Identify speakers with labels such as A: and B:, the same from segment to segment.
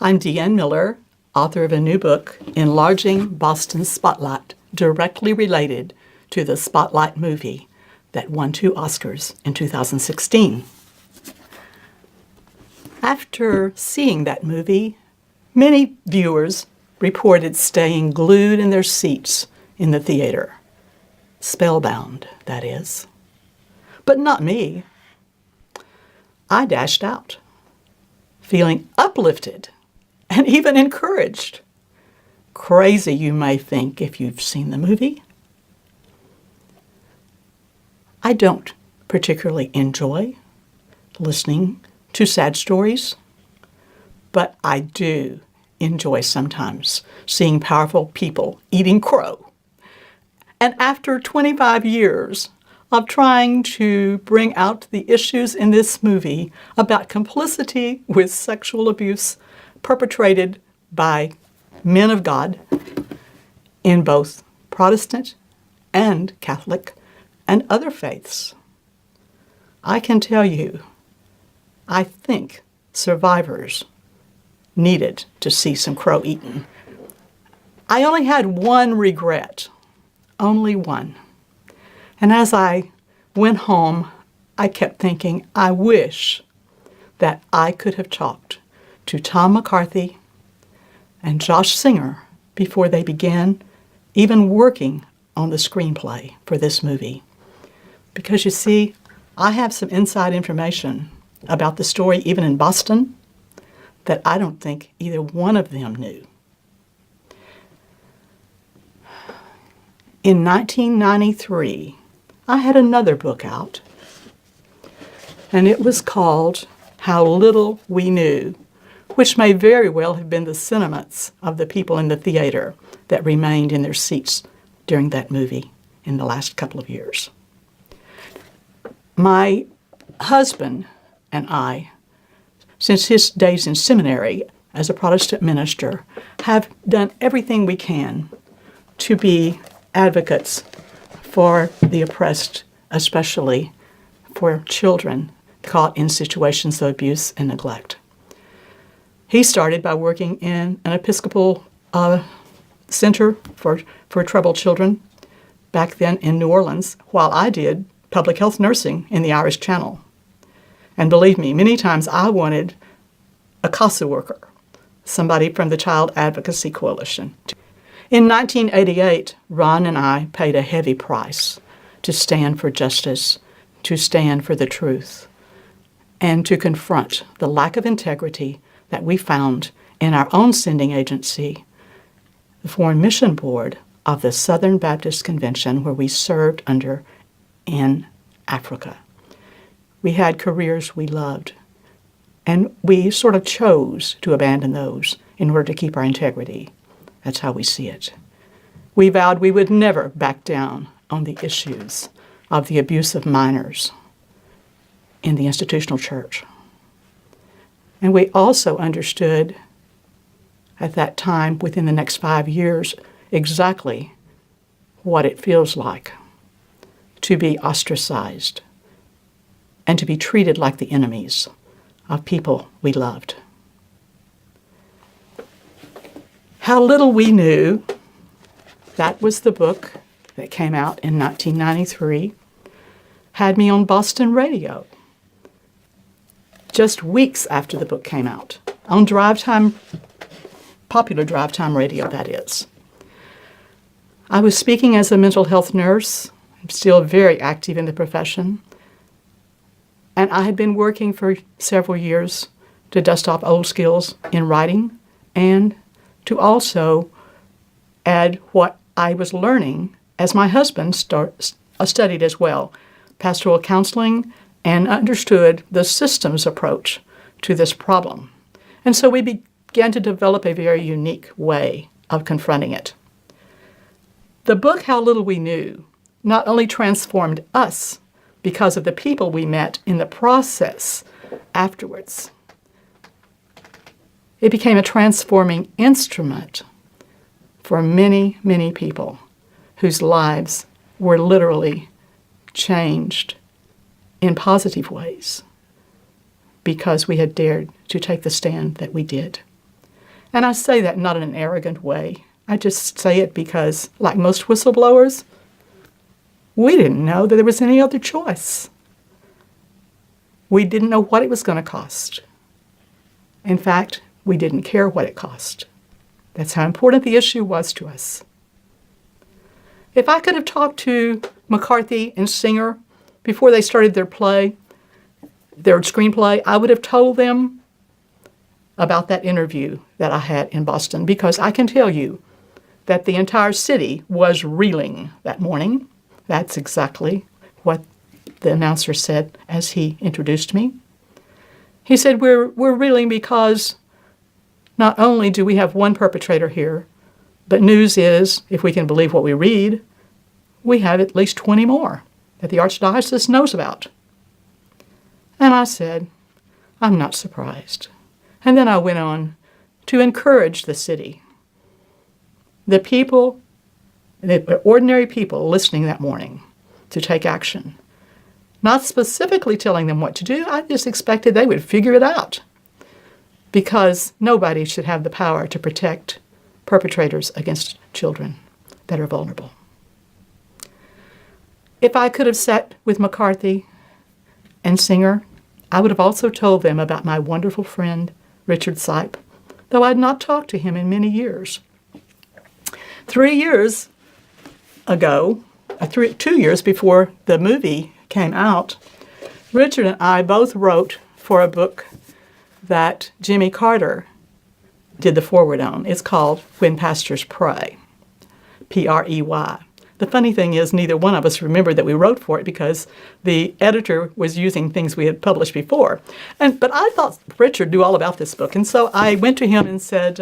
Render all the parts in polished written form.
A: I'm Dee Ann Miller, author of a new book, Enlarging Boston's Spotlight, directly related to the Spotlight movie that won 2 Oscars in 2016. After seeing that movie, many viewers reported staying glued in their seats in the theater. Spellbound, that is. But not me. I dashed out, feeling uplifted and even encouraged. Crazy, you may think, if you've seen the movie. I don't particularly enjoy listening to sad stories, but I do enjoy sometimes seeing powerful people eating crow. And after 25 years of trying to bring out the issues in this movie about complicity with sexual abuse perpetrated by men of God in both Protestant and Catholic and other faiths, I can tell you, I think survivors needed to see some crow eaten. I only had one regret, only one. And as I went home, I kept thinking, I wish that I could have talked to Tom McCarthy and Josh Singer before they began even working on the screenplay for this movie. Because you see, I have some inside information about the story, even in Boston, that I don't think either one of them knew. In 1993, I had another book out, and it was called How Little We Knew, which may very well have been the sentiments of the people in the theater that remained in their seats during that movie in the last couple of years. My husband and I, since his days in seminary as a Protestant minister, have done everything we can to be advocates for the oppressed, especially for children caught in situations of abuse and neglect. He started by working in an Episcopal center for troubled children back then in New Orleans, while I did public health nursing in the Irish Channel. And believe me, many times I wanted a CASA worker, somebody from the Child Advocacy Coalition. In 1988, Ron and I paid a heavy price to stand for justice, to stand for the truth, and to confront the lack of integrity that we found in our own sending agency, the Foreign Mission Board of the Southern Baptist Convention, where we served under in Africa. We had careers we loved, and we sort of chose to abandon those in order to keep our integrity. That's how we see it. We vowed we would never back down on the issues of the abuse of minors in the institutional church. And we also understood at that time, within the next 5 years, exactly what it feels like to be ostracized and to be treated like the enemies of people we loved. How Little We Knew, that was the book that came out in 1993, had me on Boston radio just weeks after the book came out, on drive time, popular drive time radio, that is. I was speaking as a mental health nurse. I'm still very active in the profession. And I had been working for several years to dust off old skills in writing and to also add what I was learning as my husband studied as well, pastoral counseling, and understood the systems approach to this problem. And so we began to develop a very unique way of confronting it. The book, How Little We Knew, not only transformed us because of the people we met in the process afterwards, it became a transforming instrument for many, many people whose lives were literally changed in positive ways because we had dared to take the stand that we did. And I say that not in an arrogant way. I just say it because, like most whistleblowers, we didn't know that there was any other choice. We didn't know what it was going to cost. In fact, we didn't care what it cost. That's how important the issue was to us. If I could have talked to McCarthy and Singer before they started their screenplay, I would have told them about that interview that I had in Boston, because I can tell you that the entire city was reeling that morning. That's exactly what the announcer said as he introduced me. He said, we're reeling because not only do we have one perpetrator here, but news is, if we can believe what we read, we have at least 20 more that the Archdiocese knows about. And I said, I'm not surprised. And then I went on to encourage the city, the people, the ordinary people listening that morning, to take action. Not specifically telling them what to do, I just expected they would figure it out, because nobody should have the power to protect perpetrators against children that are vulnerable. If I could have sat with McCarthy and Singer, I would have also told them about my wonderful friend, Richard Sipe, though I had not talked to him in many years. 3 years ago, 2 years before the movie came out, Richard and I both wrote for a book that Jimmy Carter did the foreword on. It's called When Pastors Pray, Prey. The funny thing is, neither one of us remembered that we wrote for it because the editor was using things we had published before. But I thought Richard knew all about this book, and so I went to him and said,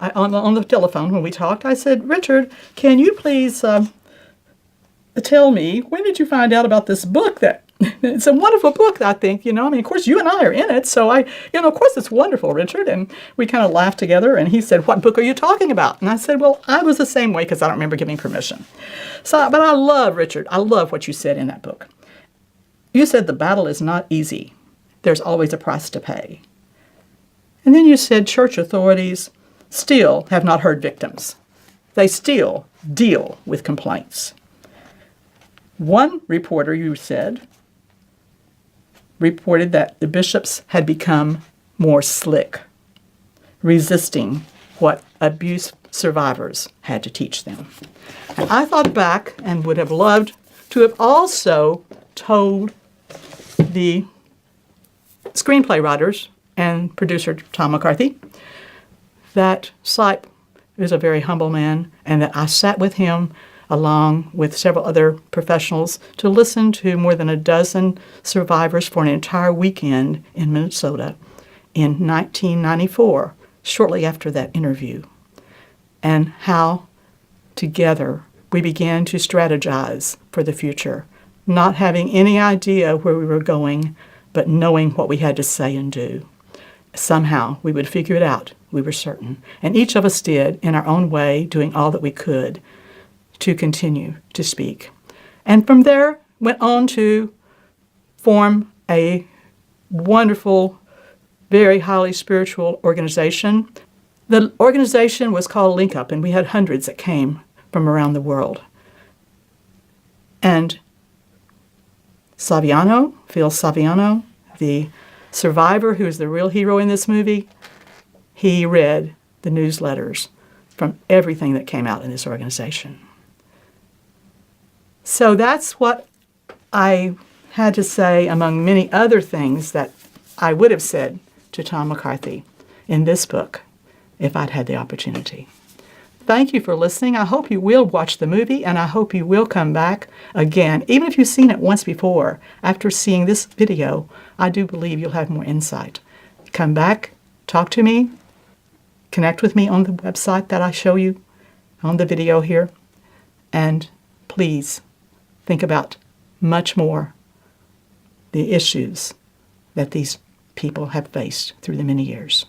A: on the telephone when we talked, I said, Richard, can you please tell me, when did you find out about this book? It's a wonderful book, I think, of course, you and I are in it, so of course, it's wonderful, Richard. And we kind of laughed together, and he said, what book are you talking about? And I said, well, I was the same way because I don't remember giving permission. But I love, Richard, I love what you said in that book. You said the battle is not easy. There's always a price to pay. And then you said church authorities still have not heard victims. They still deal with complaints. One reporter, you said, reported that the bishops had become more slick, resisting what abuse survivors had to teach them. And I thought back and would have loved to have also told the screenplay writers and producer Tom McCarthy that Sipe is a very humble man, and that I sat with him along with several other professionals to listen to more than a dozen survivors for an entire weekend in Minnesota in 1994, shortly after that interview, and how together we began to strategize for the future, not having any idea where we were going, but knowing what we had to say and do. Somehow we would figure it out, we were certain. And each of us did, in our own way, doing all that we could to continue to speak. And from there, went on to form a wonderful, very highly spiritual organization. The organization was called Linkup, and we had hundreds that came from around the world. And Saviano, Phil Saviano, the survivor who is the real hero in this movie, he read the newsletters from everything that came out in this organization. So that's what I had to say, among many other things that I would have said to Tom McCarthy in this book if I'd had the opportunity. Thank you for listening. I hope you will watch the movie, and I hope you will come back again. Even if you've seen it once before, after seeing this video, I do believe you'll have more insight. Come back, talk to me, connect with me on the website that I show you on the video here, and please think about much more the issues that these people have faced through the many years.